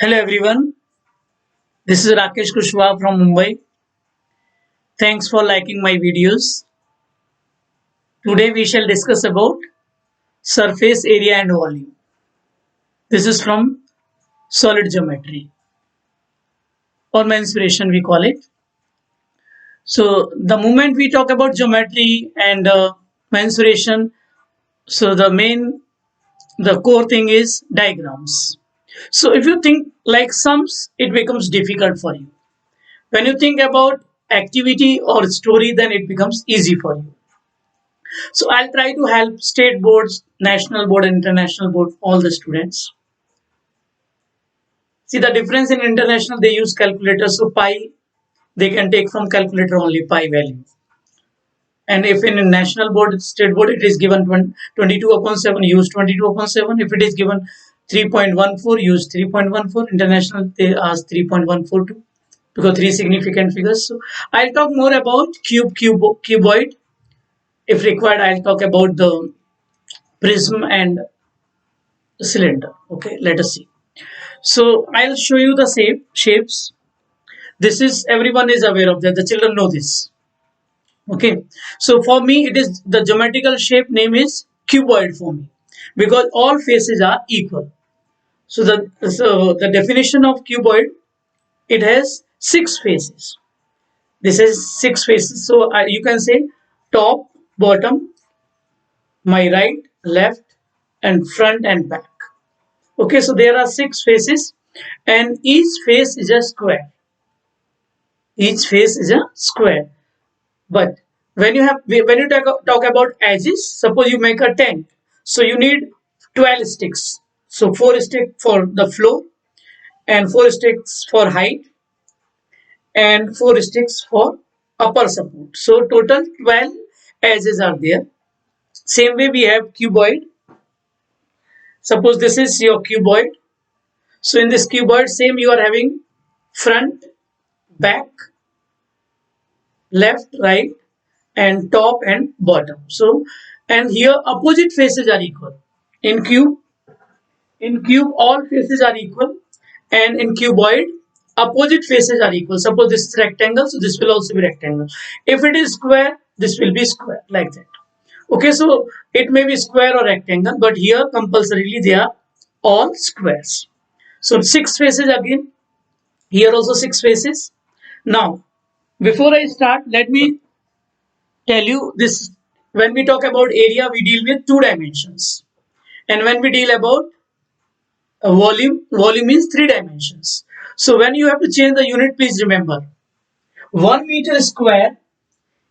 Hello everyone, this is Rakesh Kushwaha from Mumbai. Thanks for liking my videos. Today we shall discuss about surface area and volume. This is from solid geometry or mensuration we call it. So the moment we talk about geometry and mensuration, so the core thing is diagrams. So if you think like sums, it becomes difficult for you. When you think about activity or story, then it becomes easy for you. So I'll try to help state boards, national board, and international board, all the students. See the difference in international, they use calculators. So pi, they can take from calculator only pi value. And if in a national board, state board, it is given 22 upon 7, use 22 upon 7. If it is given 3.14, use 3.14. International, they ask 3.142 because three significant figures. So I'll talk more about cuboid. If required, I'll talk about the prism and cylinder. Okay, let us see. So I'll show you the shapes. This is everyone is aware of that. The children know this. Okay. So for me, it is the geometrical shape name is cuboid for me because all faces are equal. So the definition of cuboid, it has six faces. This is six faces. So you can say top, bottom, my right, left, and front and back. Okay, so there are six faces, and each face is a square. Each face is a square. But when you talk about edges, suppose you make a tent, so you need 12 sticks. So four sticks for the floor, and four sticks for height, and four sticks for upper support. So total 12 edges are there. Same way we have cuboid. Suppose this is your cuboid. So in this cuboid, same you are having front, back, left, right, and top and bottom. So, and here opposite faces are equal. In cube, all faces are equal, and in cuboid, opposite faces are equal. Suppose this is rectangle, so this will also be rectangle. If it is square, this will be square like that. Okay, so it may be square or rectangle, but here compulsorily they are all squares. So six faces again. Here also six faces. Now, before I start, let me tell you this. When we talk about area, we deal with two dimensions, and when we deal about a volume is three dimensions. So when you have to change the unit, please remember 1 meter square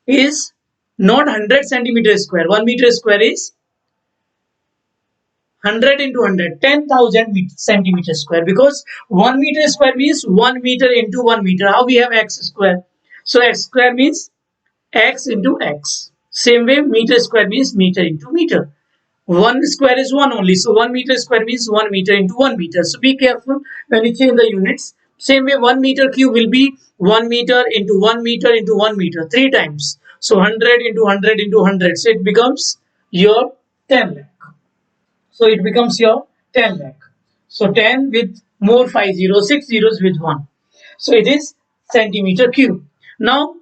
is not 100 centimeters square. 1 meter square is 100 into 100, 10,000 centimeters square, because 1 meter square means 1 meter into 1 meter. How we have x square? So x square means x into x. Same way, meter square means meter into meter. 1 square is 1 only. So 1 meter square means 1 meter into 1 meter. So be careful when you change the units. Same way, 1 meter cube will be 1 meter into 1 meter into 1 meter, 3 times. So 100 into 100 into 100. So it becomes your 10 lakh. So it becomes your 10 lakh. So 10 with more 5 zeros, 6 zeros with 1. So it is centimeter cube. Now,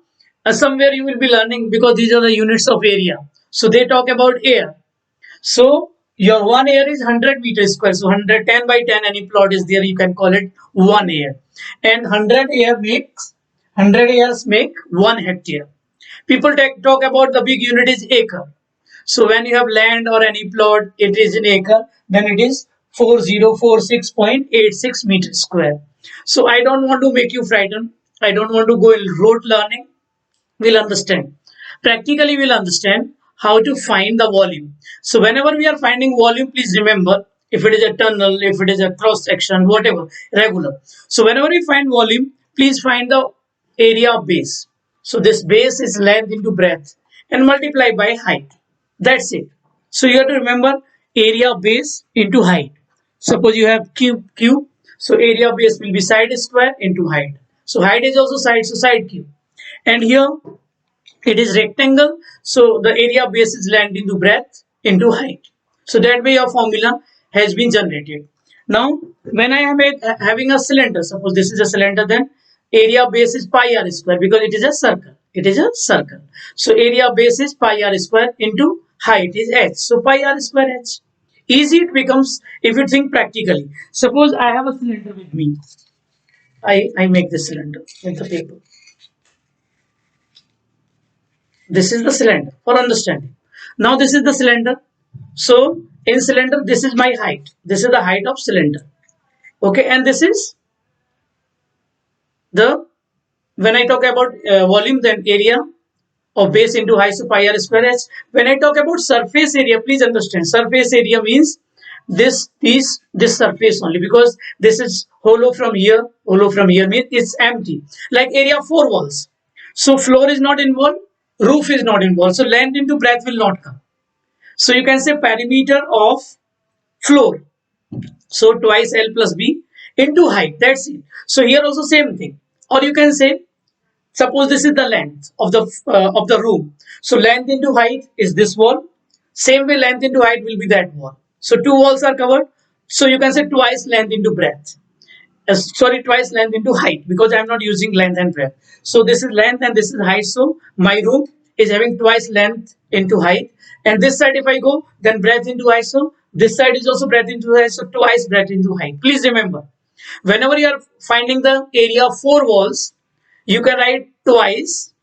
somewhere you will be learning, because these are the units of area. So they talk about air. So your 1 air is 100 meters square. So 110 by 10, any plot is there, you can call it 1 air. And 100 airs make 1 hectare. People talk about the big unit is acre. So when you have land or any plot, it is in acre, then it is 4046.86 meters square. So I don't want to make you frightened. I don't want to go in rote learning. We'll understand. Practically, we'll understand how to find the volume. So whenever we are finding volume, please remember, if it is a tunnel, if it is a cross section, whatever, regular. So whenever we find volume, please find the area of base. So this base is length into breadth and multiply by height. That's it. So you have to remember area of base into height. Suppose you have cube. So area of base will be side square into height. So height is also side, so side cube. And here it is rectangle, so the area of base is length into breadth into height. So that way your formula has been generated. Now when I am having a cylinder, suppose this is a cylinder, then area base is pi r square because it is a circle. It is a circle. So area base is pi r square into height is h. So pi r square h. Easy it becomes if you think practically. Suppose I have a cylinder with me. I make this cylinder with the paper. This is the cylinder for understanding. Now this is the cylinder. So in cylinder, this is my height. This is the height of cylinder. Okay, and this is the, when I talk about volume, then area of base into height, so pi r square h. When I talk about surface area, please understand, surface area means this surface only, because this is hollow from here. Hollow from here means it's empty. Like area of 4 walls. So floor is not involved, roof is not involved. So length into breadth will not come. So you can say perimeter of floor. So twice L plus B into height. That's it. So here also same thing. Or you can say, suppose this is the length of the room. So length into height is this wall. Same way length into height will be that wall. So two walls are covered. So you can say twice length into breadth. Sorry, twice length into height, because I am not using length and breadth. So this is length and this is height. So my room is having twice length into height. And this side if I go, then breadth into height. So this side is also breadth into height. So twice breadth into height. Please remember, whenever you are finding the area of 4 walls, you can write twice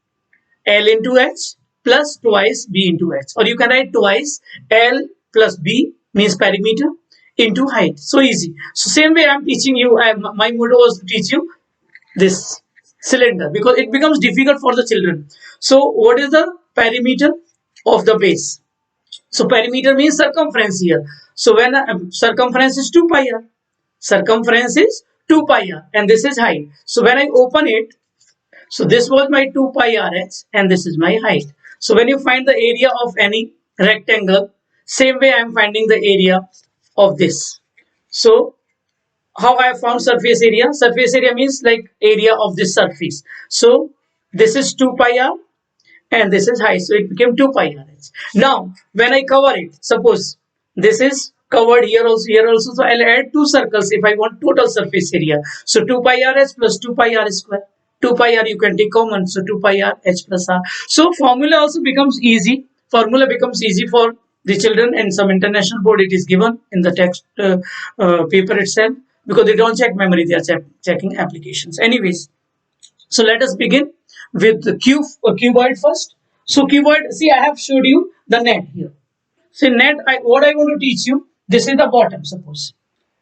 L into H plus twice B into H. Or you can write twice L plus B means perimeter into height. So easy. So same way I am teaching you, my motto was to teach you this cylinder, because it becomes difficult for the children. So what is the perimeter of the base? So perimeter means circumference here. So when circumference is 2 pi r. Circumference is 2 pi r and this is height. So when I open it, so this was my 2 pi rh and this is my height. So when you find the area of any rectangle, same way I am finding the area of this. So how I have found surface area? Surface area means like area of this surface. So this is 2 pi r and this is height. So it became 2 pi rh. Now when I cover it, suppose this is covered here also. So I'll add two circles if I want total surface area. So 2 pi rh plus 2 pi r square. 2 pi r you can take common, so 2 pi r h plus r. So formula also becomes easy. Formula becomes easy for the children, and some international board it is given in the text paper itself, because they don't check memory, they are checking applications. Anyways, so let us begin with the cuboid first. So cuboid, see I have showed you the net here. See net, what I want to teach you, this is the bottom suppose,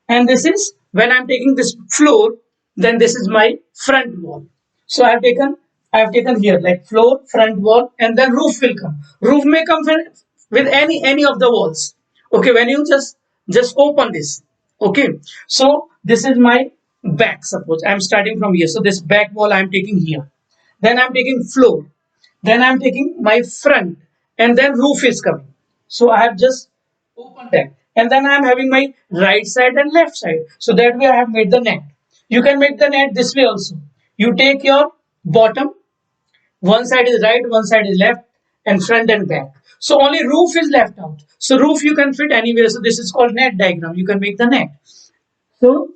and this is when I'm taking this floor, then this is my front wall. So I have taken here like floor, front wall, and then roof will come. Roof may come with any of the walls. Okay, when you just open this. Okay, so this is my back. Suppose I'm starting from here. So this back wall I'm taking here. Then I'm taking floor. Then I'm taking my front, and then roof is coming. So I have just opened that, and then I'm having my right side and left side. So that way I have made the net. You can make the net this way also. You take your bottom, one side is right, one side is left, and front and back. So only roof is left out. So roof you can fit anywhere. So this is called net diagram. You can make the net. So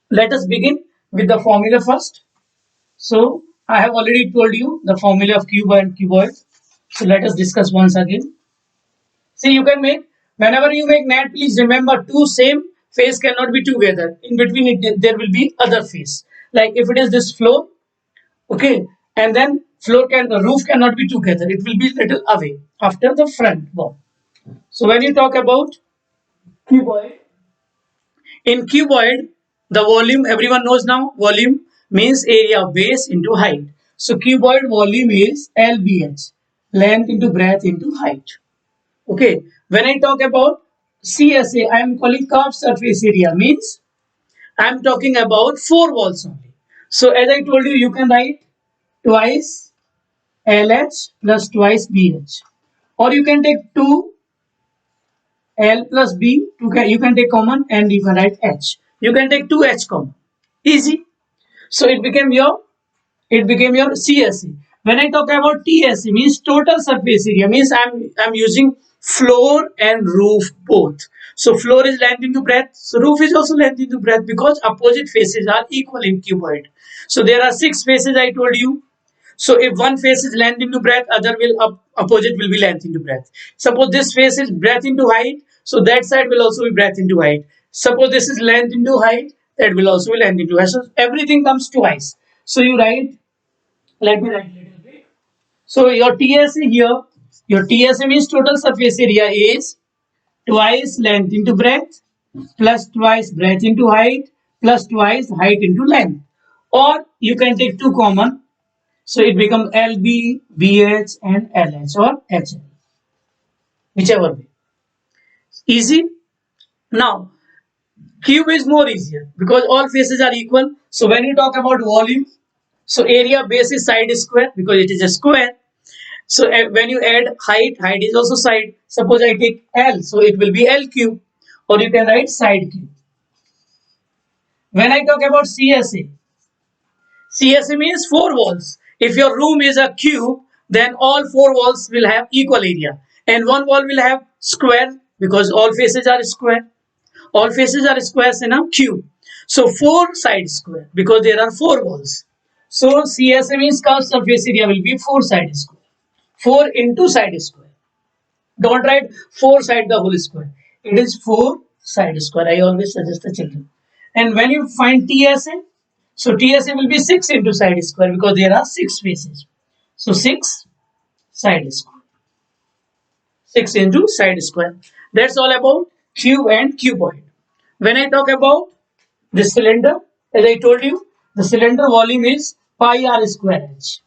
let us begin with the formula first. So I have already told you the formula of cube and cuboid. So let us discuss once again. See, you can make, whenever you make net, please remember two same face cannot be together. In between it, there will be other face. Like if it is this floor, okay, and then the roof cannot be together. It will be little away after the front wall. So when you talk about cuboid, in cuboid, the volume, everyone knows now, volume means area of base into height. So cuboid volume is LBH, length into breadth into height. Okay, when I talk about CSA, I am calling curved surface area, means I am talking about 4 walls only. So as I told you, you can write twice LH plus twice BH, or you can take 2 L plus B, you can take common and you can write H. You can take 2H common. Easy. So it became your CSE. When I talk about TSE, means total surface area, means I'm using floor and roof both. So floor is length into breadth. So roof is also length into breadth because opposite faces are equal in cuboid. So there are 6 faces I told you. So if one face is length into breadth, other will opposite will be length into breadth. Suppose this face is breadth into height, so that side will also be breadth into height. Suppose this is length into height, that will also be length into height. So everything comes twice. So you write, let me write a little bit. So your TSA here, your TSA means total surface area is twice length into breadth plus twice breadth into height plus twice height into length. Or you can take two common. So it becomes LB, BH and LH or HL. Whichever way. Easy. Now, cube is more easier because all faces are equal. So when you talk about volume, so area base is side square because it is a square. So when you add height, height is also side. Suppose I take L, so it will be L cube, or you can write side cube. When I talk about CSA, CSA means 4 walls. If your room is a cube, then all 4 walls will have equal area, and one wall will have square because all faces are square. All faces are squares in a cube. So 4 side square because there are 4 walls. So CSA means curved surface area will be 4 side square. 4 into side square. Don't write 4 side the whole square. It is 4 side square. I always suggest the children. And when you find TSA, so TSA will be 6 into side square because there are 6 faces. So 6 side square. 6 into side square. That's all about cube and cuboid. When I talk about the cylinder, as I told you, the cylinder volume is pi r square h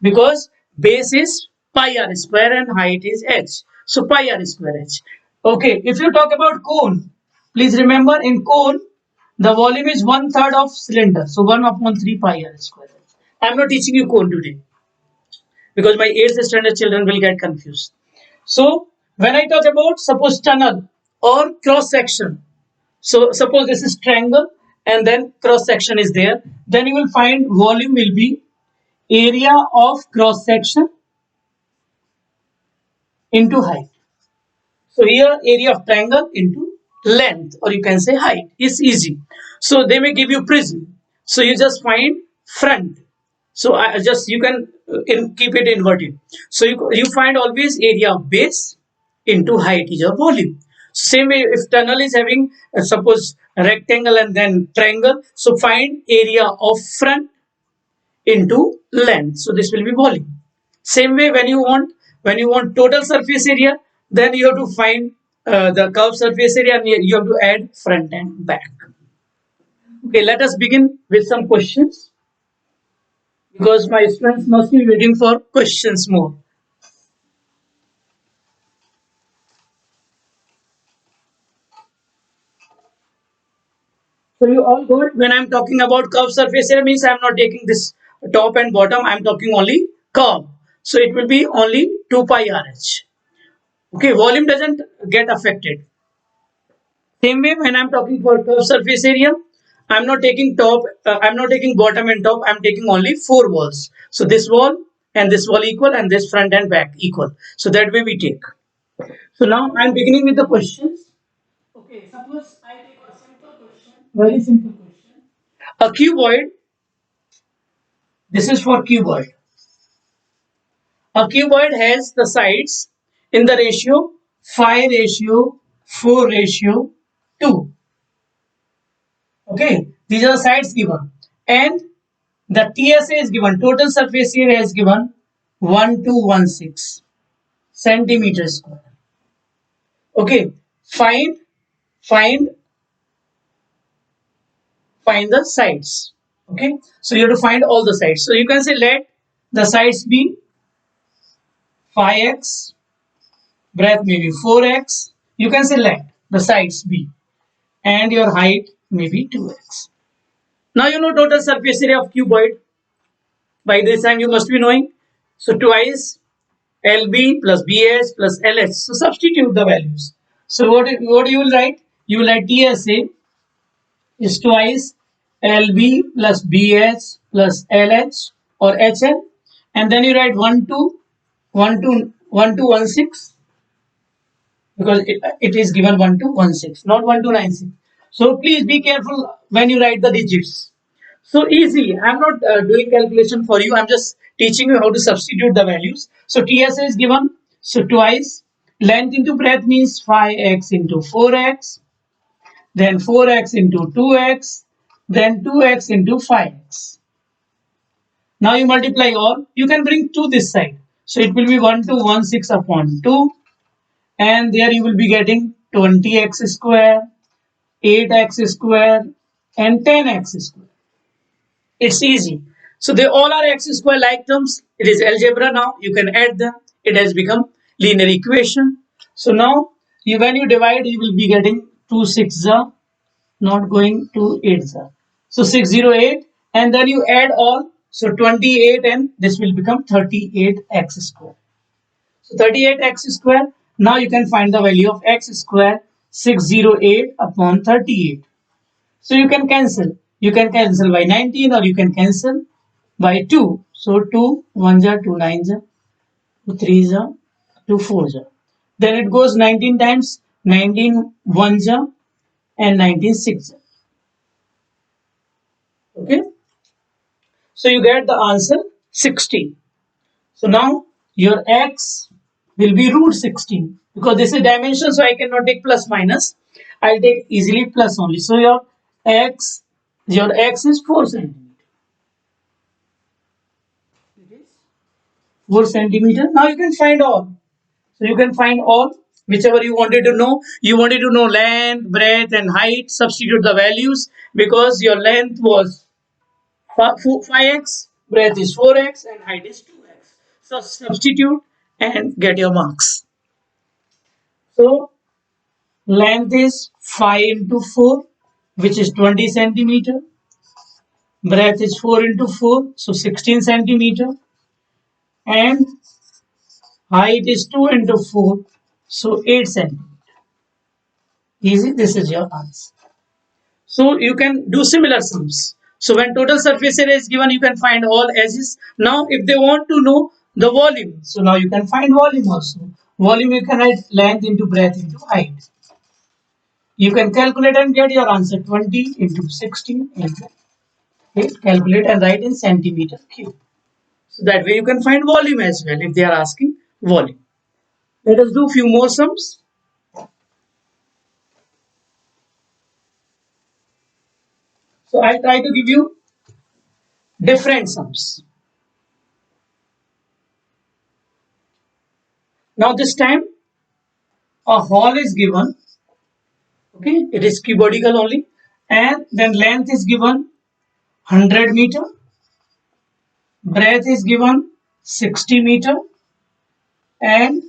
because base is pi r square and height is h. So pi r square h. Okay, if you talk about cone, please remember in cone, the volume is 1/3 of cylinder. So 1 upon 3 pi r square h. I am not teaching you cone today because my 8th standard children will get confused. So when I talk about suppose tunnel or cross section, so suppose this is triangle and then cross section is there, then you will find volume will be area of cross section into height. So here area of triangle into length, or you can say height. It's easy. So they may give you prism. So you just find front. So I just you can keep it inverted. So you find always area of base into height is your volume. Same way if tunnel is having suppose rectangle and then triangle. So find area of front into length. So this will be volume. Same way when you want total surface area, then you have to find the curved surface area and you have to add front and back. Okay, let us begin with some questions because my students must be waiting for questions more. So you all got when I'm talking about curved surface area means I'm not taking this top and bottom, I'm talking only curve. So it will be only 2 pi RH. Okay, volume doesn't get affected. Same way when I'm talking for curved surface area, I'm not taking I'm not taking bottom and top, I'm taking only 4 walls. So this wall and this wall equal and this front and back equal. So that way we take. So now I'm beginning with the questions. Okay, suppose I take a simple question, very simple question. A cuboid, this is for cuboid. A cuboid has the sides in the ratio 5 ratio 4 ratio 2. Okay, these are the sides given. And the TSA is given, total surface area is given 1216 centimeters square. Okay, find the sides. Okay, so you have to find all the sides. So you can say let the sides be 5x, breadth may be 4x. You can say let the sides be, and your height may be 2x. Now you know total surface area of cuboid. By this time you must be knowing. So twice LB plus BH plus LH. So substitute the values. So what you will write? You will write TSA is twice LB plus BH plus LH or HL, and then you write 1216 because it is given 1216, not 1296. So please be careful when you write the digits. So easy. I'm not doing calculation for you. I'm just teaching you how to substitute the values. So TSA is given. So twice. Length into breadth means 5x into 4x. Then 4x into 2x. Then 2x into 5x. Now you multiply all. You can bring 2 this side. So it will be 1216 upon 2. And there you will be getting 20x square, 8x square, and 10x square. It's easy. So they all are x square like terms. It is algebra now. You can add them. It has become linear equation. So now when you divide, you will be getting 2 6 not going to 8 So 608, and then you add all. So 28, and this will become 38x square. So 38x square. Now you can find the value of x square, 608 upon 38. So you can cancel. You can cancel by 19, or you can cancel by 2. So 2 1 ja, 2 9 ja, 2 3 ja, 2 4 ja. Then it goes 19 times, 19 1 ja, and 19 6 ja. Okay. So you get the answer 16. So now your x will be root 16, because this is dimension, so I cannot take plus minus. I'll take easily plus only. So your x is 4 centimeter. It is 4 centimeter. Now you can find all. So you can find all whichever you wanted to know. You wanted to know length, breadth, and height. Substitute the values, because your length was 5x, breadth is 4x, and height is 2x. So substitute and get your marks. So length is 5 into 4, which is 20 centimeter. Breadth is 4 into 4, so 16 centimeter. And height is 2 into 4, so 8 centimeter. Easy, this is your answer. So you can do similar sums. So when total surface area is given, you can find all edges. Now if they want to know the volume, so now you can find volume also. Volume you can write length into breadth into height. You can calculate and get your answer 20 into 16 into 8. Calculate and write in centimeter cube. So that way you can find volume as well if they are asking volume. Let us do few more sums. So I'll try to give you different sums. Now this time a hall is given. Okay, it is cuboidal only, and then length is given 100 meter, breadth is given 60 meter, and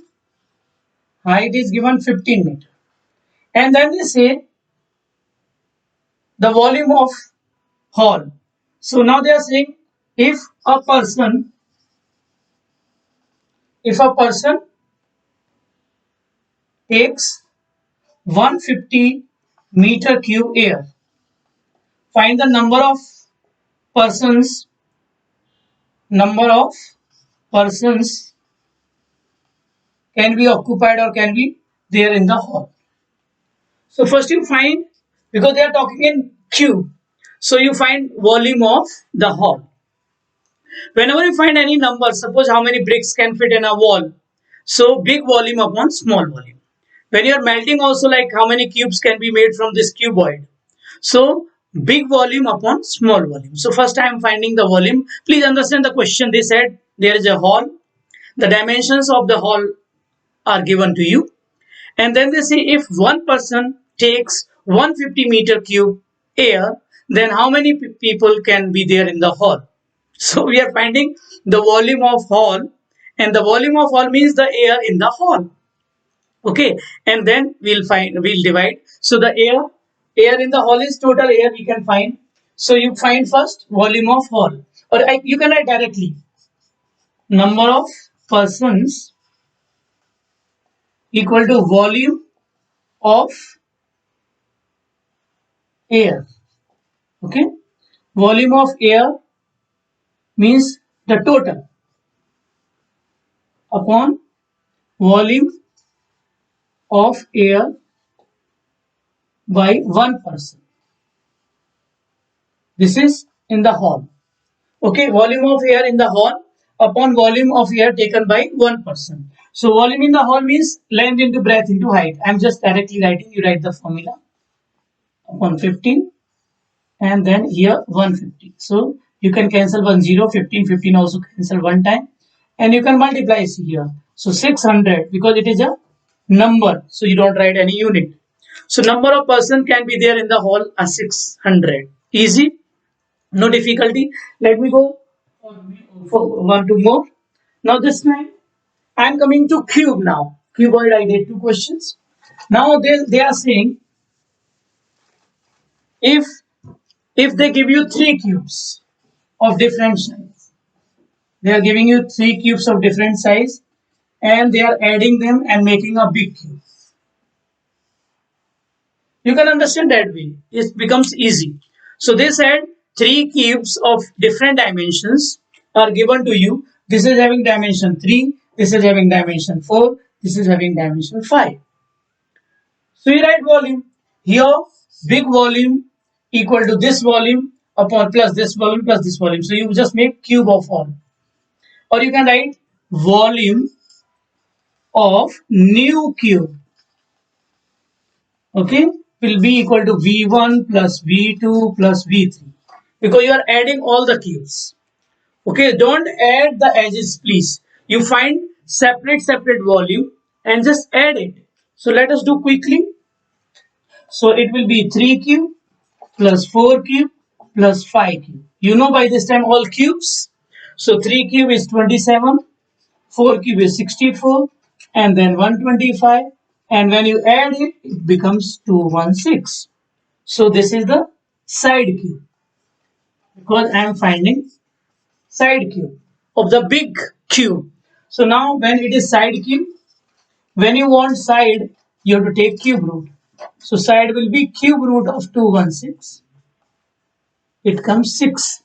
height is given 15 meter. And then they say the volume of hall. So now they are saying if a person takes 150 meter cube air, find the number of persons can be occupied or can be there in the hall. So first you find, because they are talking in cube, so you find volume of the hall. Whenever you find any number, suppose how many bricks can fit in a wall, so big volume upon small volume. When you are melting also, like how many cubes can be made from this cuboid, so big volume upon small volume. So first I am finding the volume. Please understand the question. They said there is a hall, the dimensions of the hall are given to you, and then they say if one person takes 150 meter cube air, then how many people can be there in the hall. So we are finding the volume of hall, and the volume of hall means the air in the hall. Okay, and then we'll divide. So the air in the hall is total air we can find. So you find first volume of hall, or you can write directly number of persons equal to volume of air. Okay, volume of air means the total upon volume of air by one person. This is in the hall. Okay, volume of air in the hall upon volume of air taken by one person. So volume in the hall means length into breadth into height. I'm just directly writing. You write the formula upon 15 and then here 150. So you can cancel 1 0, 15, 15 also cancel one time and you can multiply here. So 600 because it is a number. So you don't write any unit. So number of person can be there in the hall as 600. Easy, no difficulty. Let me go for one, two more. Now this time I am coming to cube now. Cuboid, I did two questions. Now they are saying if they give you three cubes of different size, they are giving you three cubes of different size and they are adding them and making a big cube. You can understand that way. It becomes easy. So they said three cubes of different dimensions are given to you. This is having dimension 3, this is having dimension 4, this is having dimension 5. So you write volume. Here big volume equal to this volume upon plus this volume plus this volume. So you just make cube of all. Or you can write volume of new cube. Okay, will be equal to V1 plus V2 plus V3 because you are adding all the cubes. Okay, don't add the edges please. You find separate volume and just add it. So let us do quickly. So it will be 3 cube plus 4 cube plus 5 cube. You know by this time all cubes. So 3 cube is 27, 4 cube is 64 and then 125 and when you add it, it becomes 216. So this is the side cube because I am finding side cube of the big cube. So now when it is side cube, when you want side, you have to take cube root. So side will be cube root of 216. It comes 6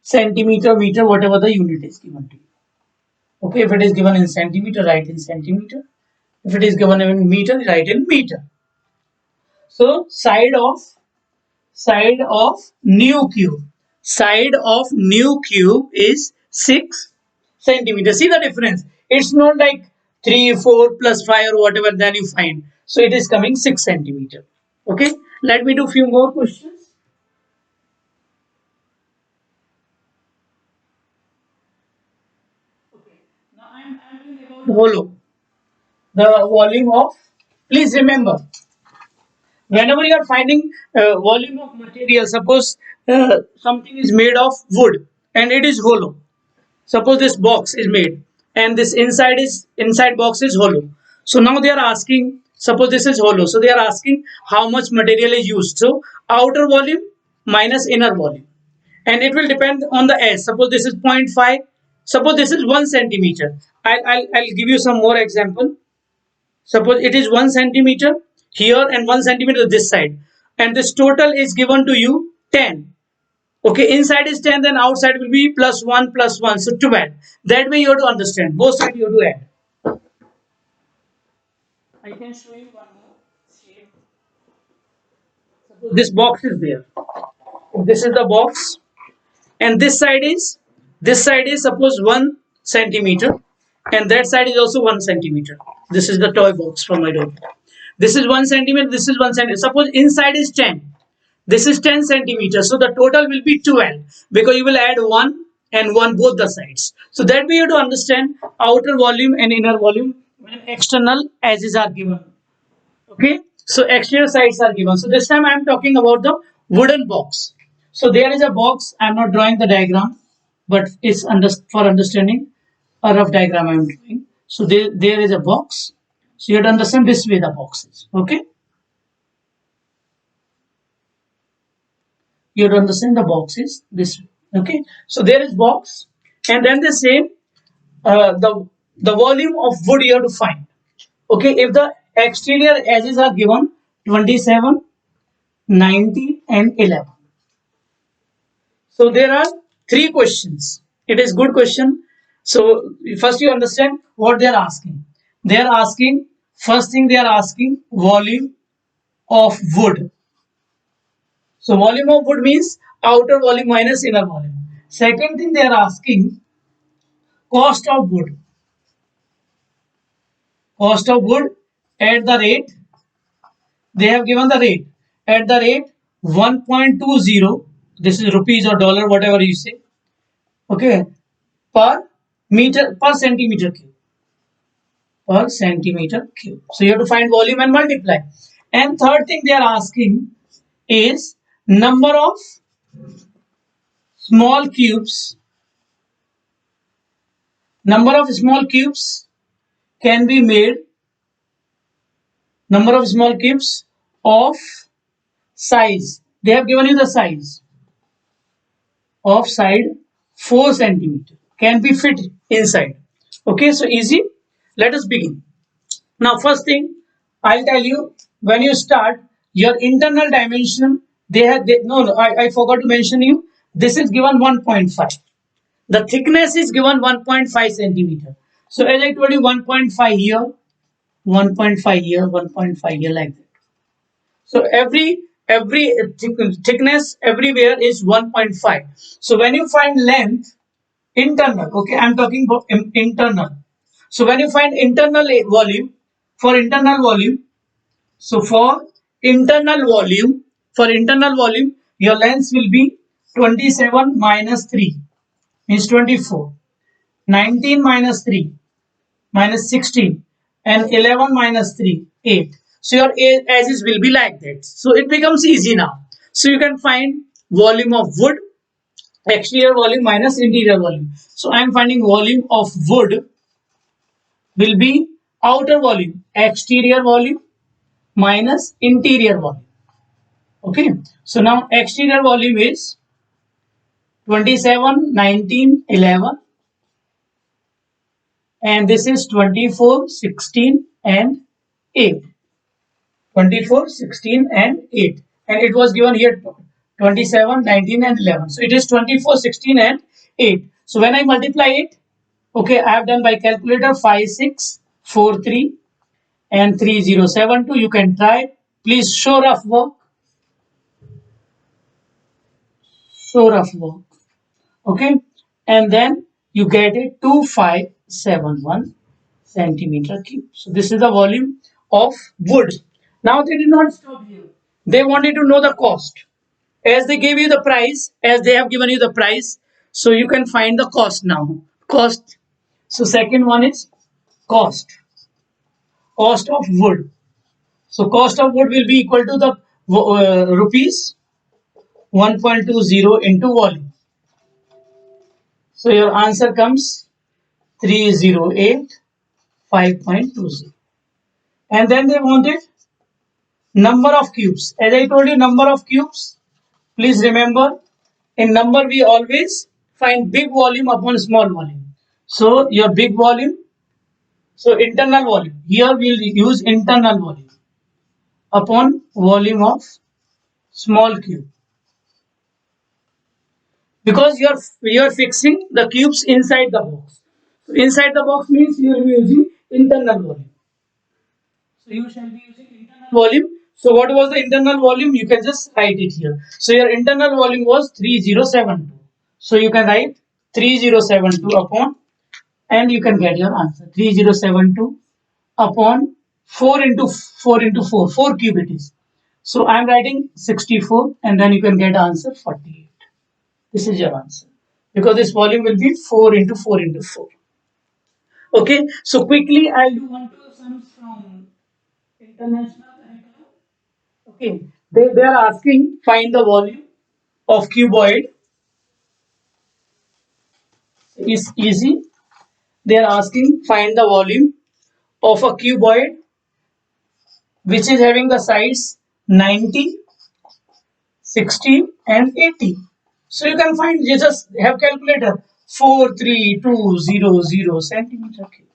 centimeter, meter, whatever the unit is given to you. Okay, if it is given in centimeter, write in centimeter. If it is given in meter, write in meter. So side of new cube. Side of new cube is 6 centimeters. See the difference. It's not like 3, 4 plus 5 or whatever then you find. So it is coming 6 centimeter. Okay. Let me do few more questions. Okay. Now I am doing about hollow. The volume of. Please remember, whenever you are finding volume of material, suppose something is made of wood and it is hollow. Suppose this box is made and this inside box is hollow. So now they are asking, suppose this is hollow. So they are asking how much material is used. So outer volume minus inner volume. And it will depend on the edge. Suppose this is 0.5. Suppose this is 1 centimeter. I'll give you some more example. Suppose it is 1 centimeter here and 1 centimeter this side. And this total is given to you 10. Okay, inside is 10, then outside will be plus 1 plus 1. So 12. That way you have to understand. Both sides you have to add. I can show you one more shape. Suppose this box is there. This is the box. And this side is suppose 1 centimeter. And that side is also 1 centimeter. This is the toy box from my daughter. This is 1 centimeter. This is 1 centimeter. Suppose inside is 10. This is 10 centimeters. So the total will be 12 because you will add 1 and 1 both the sides. So that way you have to understand outer volume and inner volume when external edges are given. Okay. So exterior sides are given. So this time I am talking about the wooden box. So there is a box. I am not drawing the diagram, but it's for understanding a rough diagram I am drawing. So there is a box. So you have to understand this way the box is. Okay. You have to understand the box is this way. Okay. So there is box, and then they say the volume of wood you have to find. Okay. If the exterior edges are given 27, 90, and 11. So there are 3 questions. It is good question. So first you understand what they are asking. They are asking First thing they are asking volume of wood. So volume of wood means outer volume minus inner volume. Second thing they are asking cost of wood. Cost of wood at the rate, they have given the rate at the rate 1.20, this is rupees or dollar, whatever you say, okay, per meter, per centimeter cube, per centimeter cube. So you have to find volume and multiply. And third thing they are asking is number of small cubes. Number of small cubes can be made, number of small cubes of size. They have given you the size of side 4 centimeter can be fit inside. Okay, so easy. Let us begin. Now, first thing I'll tell you, when you start your internal dimension, I forgot to mention you. This is given 1.5. The thickness is given 1.5 centimeter. So as I told you, 1.5 here, 1.5 here, 1.5 here, like that. So every thickness everywhere is 1.5. So when you find length internal, okay, I'm talking about internal. So when you find internal volume, for internal volume, so for internal volume, your length will be 27 minus 3 means 24. 19 minus 3 minus 16, and 11 minus 3 8. So your edges will be like that. So it becomes easy now. So you can find volume of wood, exterior volume minus interior volume. So I am finding volume of wood will be outer volume, exterior volume minus interior volume. Okay, so now exterior volume is 27, 19, 11, and this is 24, 16, and 8. 24, 16, and 8. And it was given here 27, 19, and 11. So it is 24, 16, and 8. So when I multiply it, okay, I have done by calculator 5, 6, 4, 3, and 3072. You can try. Please show rough work. Show rough work. Okay. And then you get it 2571 centimeter cube. So this is the volume of wood. Now they did not stop here. They wanted to know the cost. As they gave you the price, as they have given you the price, so you can find the cost now. Cost. So second one is cost. Cost of wood. So cost of wood will be equal to the rupees 1.20 into volume. So your answer comes 308 5.20. And then they wanted number of cubes. As I told you, number of cubes. Please remember, in number we always find big volume upon small volume. So your big volume, so internal volume. Here we will use internal volume upon volume of small cube. Because you're fixing the cubes inside the box. So inside the box means you will be using internal volume. So you shall be using internal volume. So what was the internal volume? You can just write it here. So your internal volume was 3072. So you can write 3072 upon, and you can get your answer 3072 upon 4 into 4 into 4, 4 cube it is. So I am writing 64, and then you can get answer 48. This is your answer, because this volume will be 4 into 4 into 4. Okay, so quickly I'll do 1-2 sums from international curriculum. Okay, they are asking find the volume of cuboid. Is easy. They are asking find the volume of a cuboid which is having the sides 90, 60, and 80. So you can find, you just have calculator 43200 centimeter cube.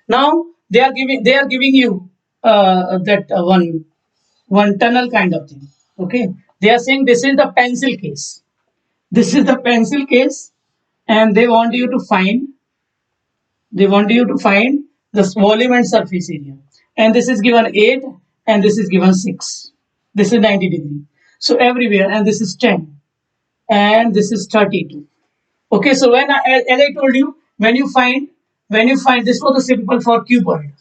Now they are giving you that one tunnel kind of thing. Okay, they are saying this is the pencil case. This is the pencil case, and they want you to find the volume and surface area. and this is given 8, and this is given 6. This is 90 degree. So everywhere, and this is 10, and this is 32. Okay, so as I told you, when you find this was the simple for cuboid.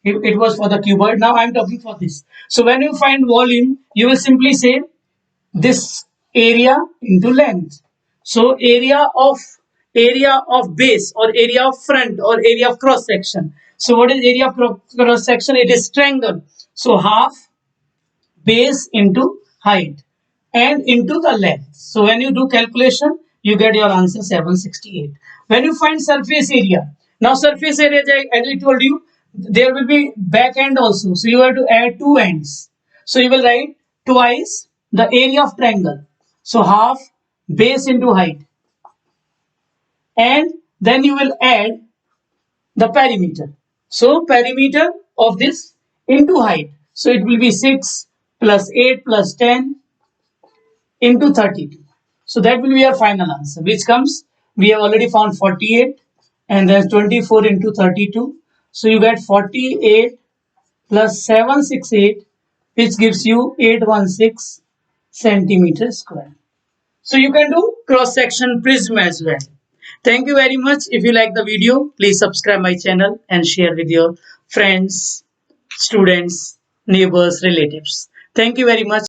It was for the cuboid. Now I'm talking for this. So when you find volume, you will simply say this area into length. So area of base, or area of front, or area of cross section. So what is area of cross section? It is triangle. So half base into height and into the length. So when you do calculation, you get your answer 768. When you find surface area, now surface area, as I told you, there will be back end also. So you have to add two ends. So you will write twice the area of triangle. So half base into height, and then you will add the perimeter. So perimeter of this into height. So it will be 6 plus 8 plus 10 into 32. So that will be our final answer, which comes, we have already found 48, and then 24 into 32. So you get 48 plus 768, which gives you 816 centimeters square. So you can do cross section prism as well. Thank you very much. If you like the video, please subscribe my channel and share with your friends, students, neighbors, relatives. Thank you very much.